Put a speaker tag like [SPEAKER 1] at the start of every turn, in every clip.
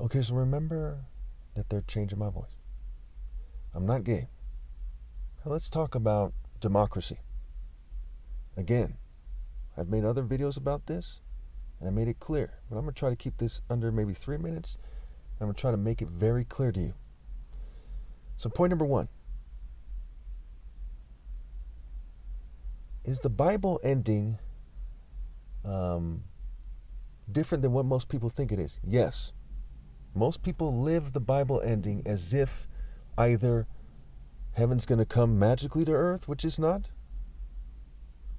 [SPEAKER 1] Okay, so remember that they're changing my voice. I'm not gay. Now let's talk about democracy. Again, I've made other videos about this, and I made it clear. But I'm going to try to keep this under maybe 3 minutes, and I'm going to try to make it very clear to you. So point number 1. Is the Bible ending different than what most people think it is? Yes. Most people live the Bible ending as if either heaven's going to come magically to earth, which is not,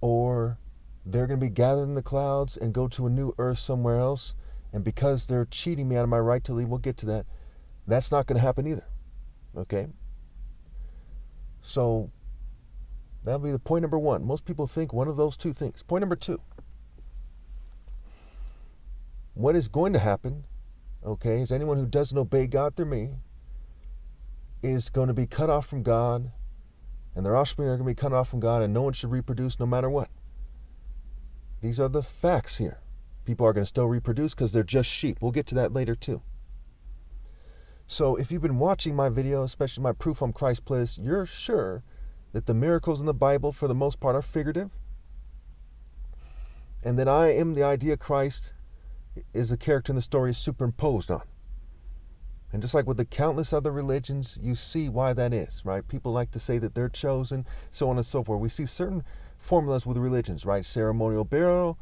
[SPEAKER 1] or they're going to be gathered in the clouds and go to a new earth somewhere else, and because they're cheating me out of my right to leave, we'll get to that, that's not going to happen either. Okay? So that'll be the point number 1. Most people think one of those two things. Point number 2. What is going to happen, okay, is anyone who doesn't obey God through me is going to be cut off from God, and their offspring are going to be cut off from God, and no one should reproduce no matter what. These are the facts here. People are going to still reproduce because they're just sheep. We'll get to that later too. So if you've been watching my video, especially my Proof I'm Christ playlist, you're sure that the miracles in the Bible for the most part are figurative, and that I am the idea Christ is a character in the story is superimposed on. And just like with the countless other religions, you see why that is, right? People like to say that they're chosen, so on and so forth. We see certain formulas with religions, right? Ceremonial burial,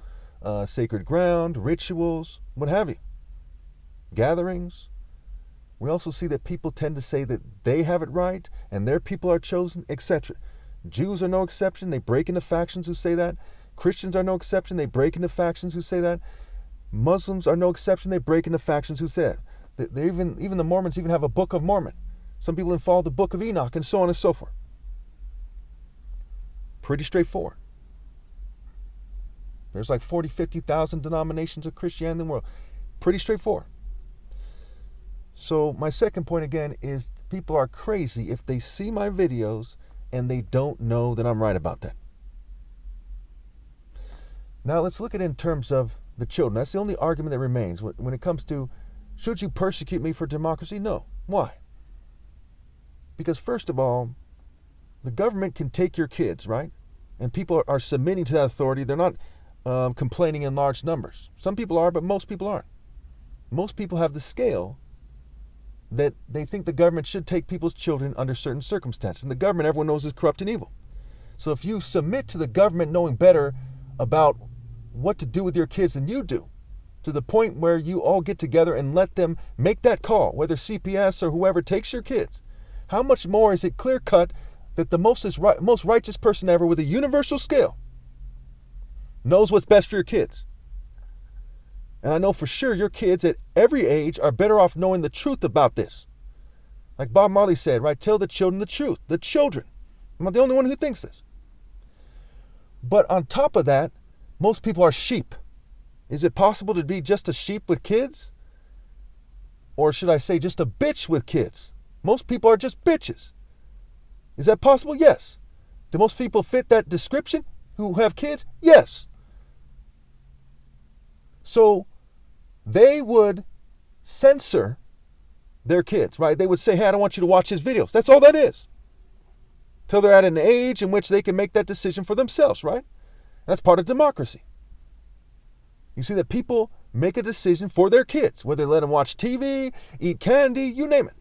[SPEAKER 1] sacred ground, rituals, what have you. Gatherings. We also see that people tend to say that they have it right and their people are chosen, etc. Jews are no exception. They break into factions who say that. Christians are no exception. They break into factions who say that. Muslims are no exception. They break into factions who say that. Even the Mormons even have a Book of Mormon. Some people even follow the Book of Enoch, and so on and so forth. Pretty straightforward. There's like 40, 50,000 denominations of Christianity in the world. Pretty straightforward. So my second point again is people are crazy if they see my videos and they don't know that I'm right about that. Now let's look at it in terms of the children. That's the only argument that remains. When it comes to, should you persecute me for democracy? No. Why? Because first of all, the government can take your kids, right? And people are submitting to that authority. They're not complaining in large numbers. Some people are, but most people aren't. Most people have the scale that they think the government should take people's children under certain circumstances. And the government, everyone knows, is corrupt and evil. So if you submit to the government knowing better about what to do with your kids than you do, to the point where you all get together and let them make that call, whether CPS or whoever takes your kids, how much more is it clear-cut that the most righteous person ever with a universal scale knows what's best for your kids? And I know for sure your kids at every age are better off knowing the truth about this. Like Bob Marley said, right? Tell the children the truth. The children. I'm not the only one who thinks this. But on top of that, most people are sheep. Is it possible to be just a sheep with kids? Or should I say just a bitch with kids? Most people are just bitches. Is that possible? Yes. Do most people fit that description who have kids? Yes. So they would censor their kids, right? They would say, hey, I don't want you to watch his videos. That's all that is. Till they're at an age in which they can make that decision for themselves, right? That's part of democracy. You see that people make a decision for their kids, whether they let them watch TV, eat candy, you name it.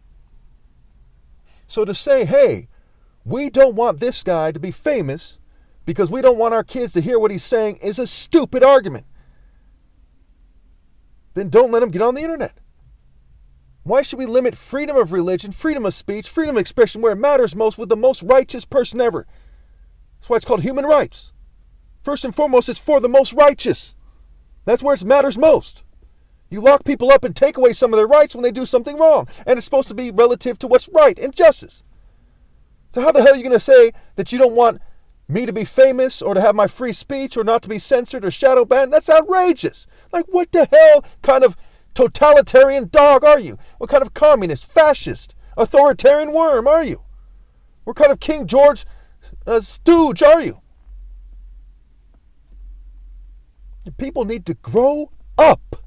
[SPEAKER 1] So to say, hey, we don't want this guy to be famous because we don't want our kids to hear what he's saying is a stupid argument. Then don't let him get on the internet. Why should we limit freedom of religion, freedom of speech, freedom of expression where it matters most with the most righteous person ever? That's why it's called human rights. First and foremost, it's for the most righteous. That's where it matters most. You lock people up and take away some of their rights when they do something wrong. And it's supposed to be relative to what's right and justice. So how the hell are you going to say that you don't want me to be famous or to have my free speech or not to be censored or shadow banned? That's outrageous. Like, what the hell kind of totalitarian dog are you? What kind of communist, fascist, authoritarian worm are you? What kind of King George stooge are you? People need to grow up.